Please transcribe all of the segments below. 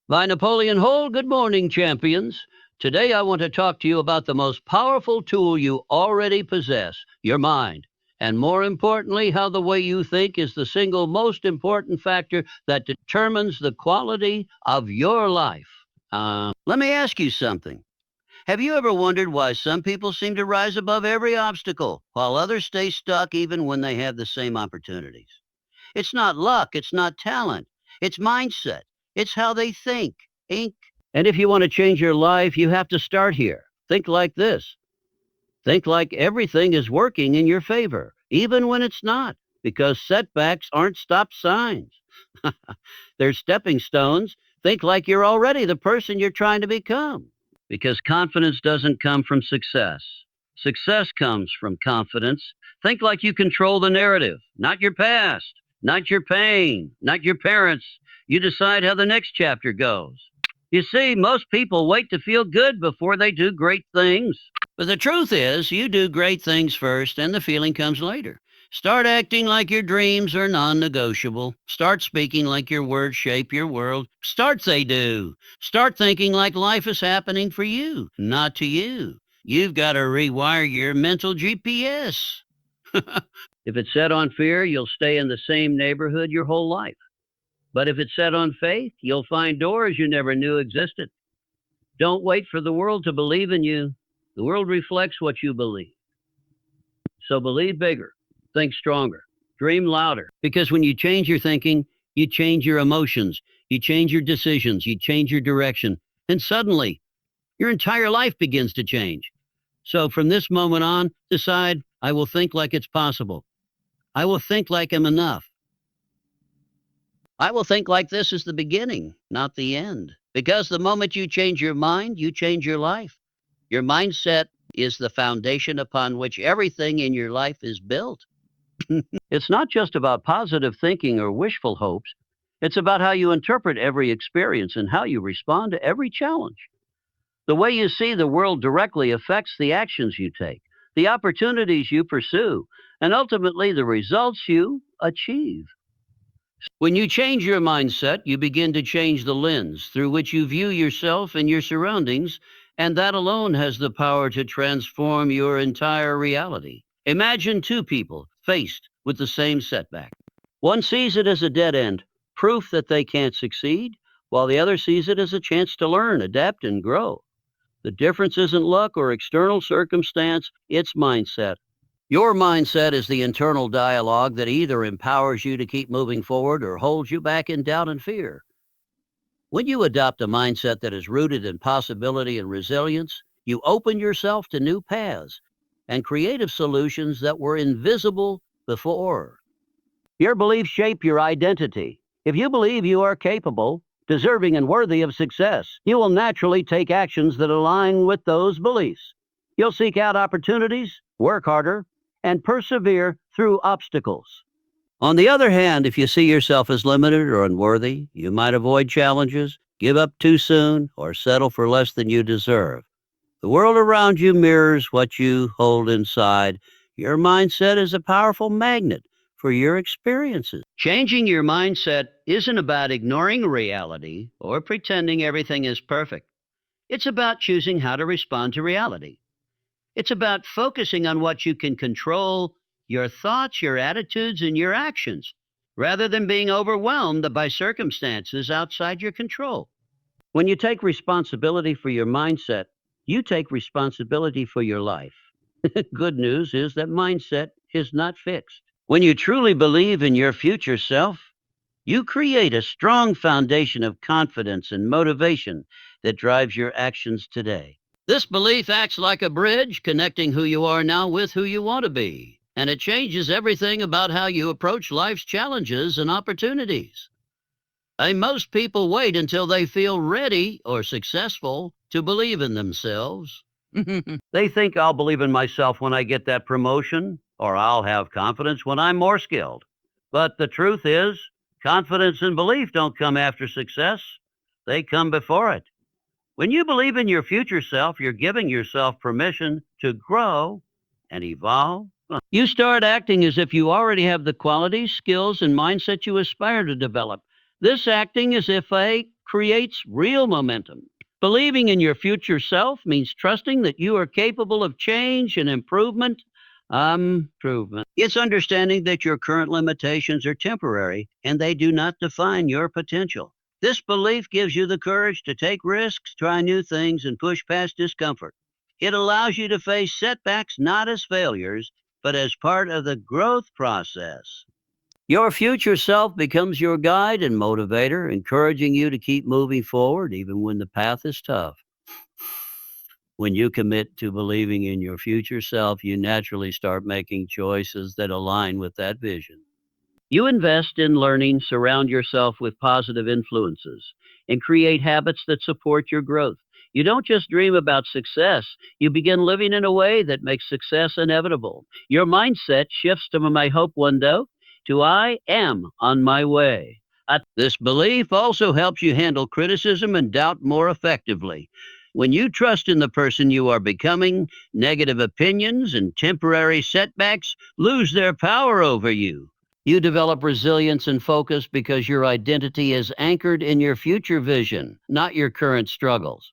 By Napoleon Hole, good morning, champions. Today I want to talk to you about the most powerful tool you already possess, your mind. And more importantly, how the way you think is the single most important factor that determines the quality of your life. Let me ask you something. Have you ever wondered why some people seem to rise above every obstacle, while others stay stuck even when they have the same opportunities? It's not luck, it's not talent, it's mindset, it's how they think. Ink. And if you want to change your life, you have to start here. Think like this. Think like everything is working in your favor, even when it's not, because setbacks aren't stop signs. They're stepping stones. Think like you're already the person you're trying to become. Because confidence doesn't come from success. Success comes from confidence. Think like you control the narrative, not your past, not your pain, not your parents. You decide how the next chapter goes. You see, most people wait to feel good before they do great things. But the truth is, you do great things first and the feeling comes later. Start acting like your dreams are non negotiable. Start speaking like your words shape your world. Start they do. Start thinking like life is happening for you, not to you. You've got to rewire your mental GPS. If it's set on fear, you'll stay in the same neighborhood your whole life. But if it's set on faith, you'll find doors you never knew existed. Don't wait for the world to believe in you. The world reflects what you believe. So believe bigger, think stronger, dream louder. Because when you change your thinking, you change your emotions, you change your decisions, you change your direction. And suddenly, your entire life begins to change. So from this moment on, decide, I will think like it's possible. I will think like I'm enough. I will think like this is the beginning, not the end. Because the moment you change your mind, you change your life. Your mindset is the foundation upon which everything in your life is built. It's not just about positive thinking or wishful hopes. It's about how you interpret every experience and how you respond to every challenge. The way you see the world directly affects the actions you take, the opportunities you pursue, and ultimately the results you achieve. When you change your mindset, you begin to change the lens through which you view yourself and your surroundings, and that alone has the power to transform your entire reality. Imagine two people faced with the same setback. One sees it as a dead end, proof that they can't succeed, while the other sees it as a chance to learn, adapt, and grow. The difference isn't luck or external circumstance, it's mindset. Your mindset is the internal dialogue that either empowers you to keep moving forward or holds you back in doubt and fear. When you adopt a mindset that is rooted in possibility and resilience, you open yourself to new paths and creative solutions that were invisible before. Your beliefs shape your identity. If you believe you are capable, deserving, and worthy of success, you will naturally take actions that align with those beliefs. You'll seek out opportunities, work harder, and persevere through obstacles. On the other hand, if you see yourself as limited or unworthy, you might avoid challenges, give up too soon, or settle for less than you deserve. The world around you mirrors what you hold inside. Your mindset is a powerful magnet for your experiences. Changing your mindset isn't about ignoring reality or pretending everything is perfect. It's about choosing how to respond to reality. It's about focusing on what you can control, your thoughts, your attitudes, and your actions, rather than being overwhelmed by circumstances outside your control. When you take responsibility for your mindset, you take responsibility for your life. Good news is that mindset is not fixed. When you truly believe in your future self, you create a strong foundation of confidence and motivation that drives your actions today. This belief acts like a bridge connecting who you are now with who you want to be, and it changes everything about how you approach life's challenges and opportunities. Most people wait until they feel ready or successful to believe in themselves. They think I'll believe in myself when I get that promotion, or I'll have confidence when I'm more skilled. But the truth is, confidence and belief don't come after success, they come before it. When you believe in your future self, you're giving yourself permission to grow and evolve. You start acting as if you already have the qualities, skills, and mindset you aspire to develop. This acting is if a creates real momentum. Believing in your future self means trusting that you are capable of change and improvement. It's understanding that your current limitations are temporary and they do not define your potential. This belief gives you the courage to take risks, try new things, and push past discomfort. It allows you to face setbacks not as failures, but as part of the growth process. Your future self becomes your guide and motivator, encouraging you to keep moving forward even when the path is tough. When you commit to believing in your future self, you naturally start making choices that align with that vision. You invest in learning, surround yourself with positive influences, and create habits that support your growth. You don't just dream about success, you begin living in a way that makes success inevitable. Your mindset shifts from "I hope one day" to "I am on my way." This belief also helps you handle criticism and doubt more effectively. When you trust in the person you are becoming, negative opinions and temporary setbacks lose their power over you. You develop resilience and focus because your identity is anchored in your future vision, not your current struggles.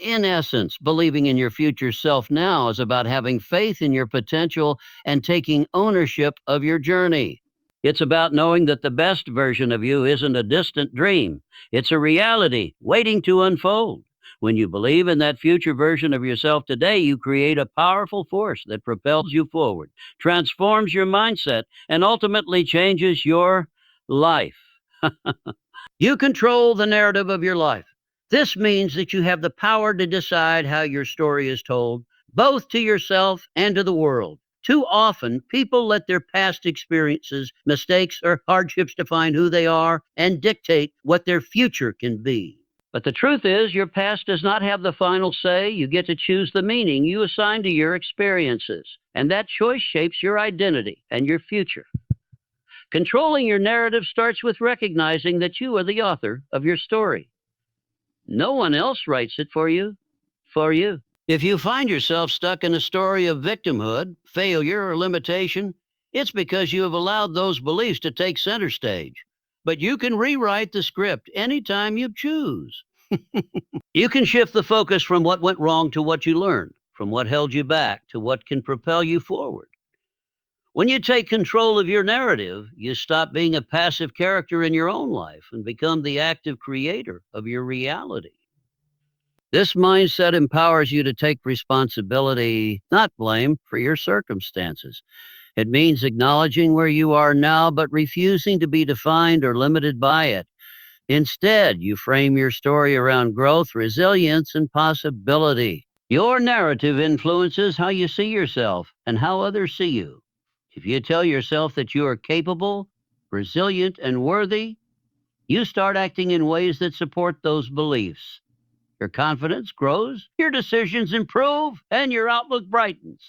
In essence, believing in your future self now is about having faith in your potential and taking ownership of your journey. It's about knowing that the best version of you isn't a distant dream, it's a reality waiting to unfold. When you believe in that future version of yourself today, you create a powerful force that propels you forward, transforms your mindset, and ultimately changes your life. You control the narrative of your life. This means that you have the power to decide how your story is told, both to yourself and to the world. Too often, people let their past experiences, mistakes, or hardships define who they are and dictate what their future can be. But the truth is, your past does not have the final say. You get to choose the meaning you assign to your experiences, and that choice shapes your identity and your future. Controlling your narrative starts with recognizing that you are the author of your story. No one else writes it for you, for you. If you find yourself stuck in a story of victimhood, failure, or limitation, it's because you have allowed those beliefs to take center stage. But you can rewrite the script anytime you choose. You can shift the focus from what went wrong to what you learned, from what held you back to what can propel you forward. When you take control of your narrative, you stop being a passive character in your own life and become the active creator of your reality. This mindset empowers you to take responsibility, not blame, for your circumstances. It means acknowledging where you are now, but refusing to be defined or limited by it. Instead, you frame your story around growth, resilience, and possibility. Your narrative influences how you see yourself and how others see you. If you tell yourself that you are capable, resilient, and worthy, you start acting in ways that support those beliefs. Your confidence grows, your decisions improve, and your outlook brightens.